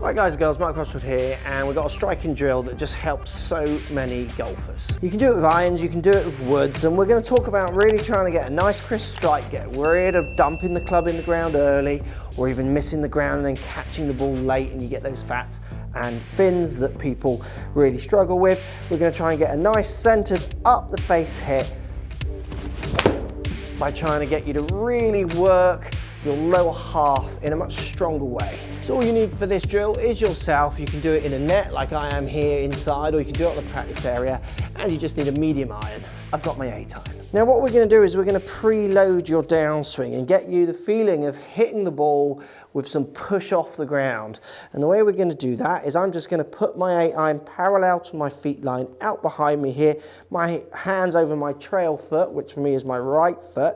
Right guys and girls, Mark Crosswood here, and we've got a striking drill that just helps so many golfers. You can do it with irons, you can do it with woods, and we're going to talk about really trying to get a nice crisp strike, get rid of dumping the club in the ground early, or even missing the ground and then catching the ball late and you get those fats and fins that people really struggle with. We're going to try and get a nice centered up the face hit by trying to get you to really work your lower half in a much stronger way. So all you need for this drill is yourself. You can do it in a net like I am here inside, or you can do it on the practice area, and you just need a medium iron. I've got my 8 iron. Now what we're going to do is we're going to preload your downswing and get you the feeling of hitting the ball with some push off the ground. And the way we're going to do that is I'm just going to put my 8 iron parallel to my feet line out behind me here, my hands over my trail foot, which for me is my right foot.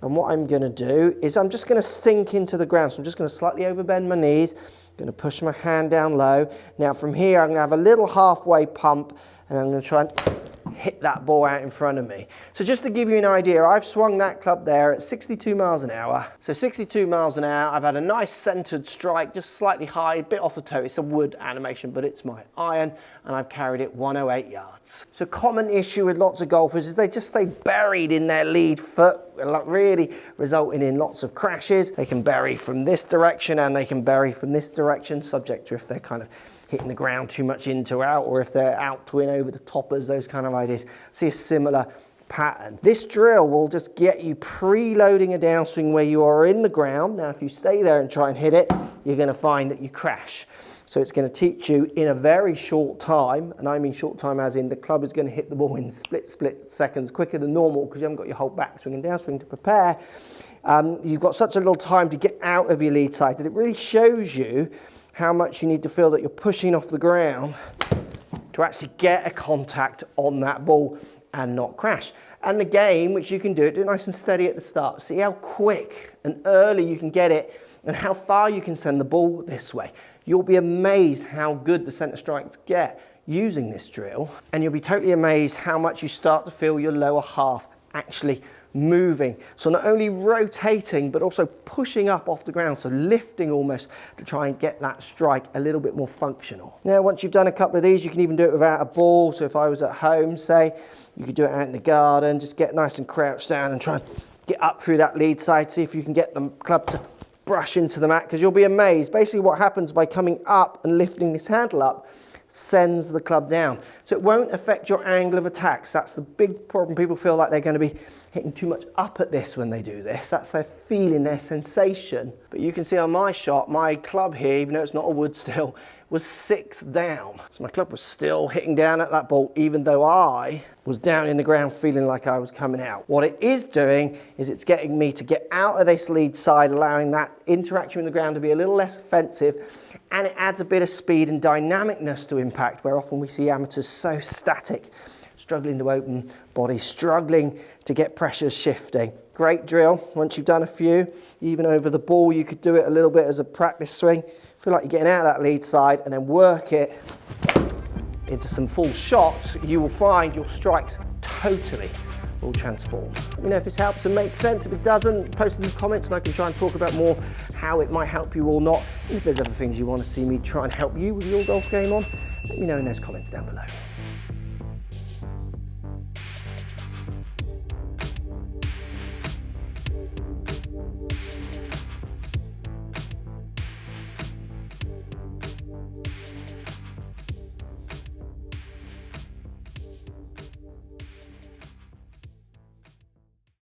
And what I'm going to do is I'm just going to sink into the ground. So I'm just going to slightly overbend my knees, going to push my hand down low. Now from here I'm going to have a little halfway pump and I'm going to try and hit that ball out in front of me. So just to give you an idea, I've swung that club there at 62 miles an hour. So 62 miles an hour, I've had a nice centered strike, just slightly high, a bit off the toe. It's a wood animation, but it's my iron, and I've carried it 108 yards. So common issue with lots of golfers is they just stay buried in their lead foot, really resulting in lots of crashes. They can bury from this direction and they can bury from this direction, subject to if they're kind of hitting the ground too much into out, or if they're out to in over the toppers, those kind of ideas. See a similar pattern. This drill will just get you preloading a downswing where you are in the ground. Now if you stay there and try and hit it, you're going to find that you crash. So it's going to teach you in a very short time, and I mean short time as in the club is going to hit the ball in split seconds quicker than normal because you haven't got your whole backswing and downswing to prepare. You've got such a little time to get out of your lead side that it really shows you how much you need to feel that you're pushing off the ground to actually get a contact on that ball and not crash. And the game, which you can do it nice and steady at the start. See how quick and early you can get it and how far you can send the ball this way. You'll be amazed how good the centre strikes get using this drill, and you'll be totally amazed how much you start to feel your lower half actually moving. So not only rotating, but also pushing up off the ground, so lifting almost to try and get that strike a little bit more functional. Now, once you've done a couple of these, you can even do it without a ball. So if I was at home, say, you could do it out in the garden, just get nice and crouched down and try and get up through that lead side, see if you can get the club to brush into the mat, because you'll be amazed. Basically what happens by coming up and lifting this handle up sends the club down. So it won't affect your angle of attacks. That's the big problem. People feel like they're going to be hitting too much up at this when they do this. That's their feeling, their sensation. But you can see on my shot, my club here, even though it's not a wood still, was 6 down. So my club was still hitting down at that ball, even though I was down in the ground feeling like I was coming out. What it is doing is it's getting me to get out of this lead side, allowing that interaction with the ground to be a little less offensive, and it adds a bit of speed and dynamicness to impact, where often we see amateurs so static, struggling to open body, struggling to get pressures shifting. Great drill. Once you've done a few, even over the ball, you could do it a little bit as a practice swing. Feel like you're getting out of that lead side and then work it into some full shots. You will find your strikes totally will transform. Let me know if this helps and makes sense. If it doesn't, post in the comments and I can try and talk about more how it might help you or not. And if there's other things you want to see me try and help you with your golf game on, let me know in those comments down below.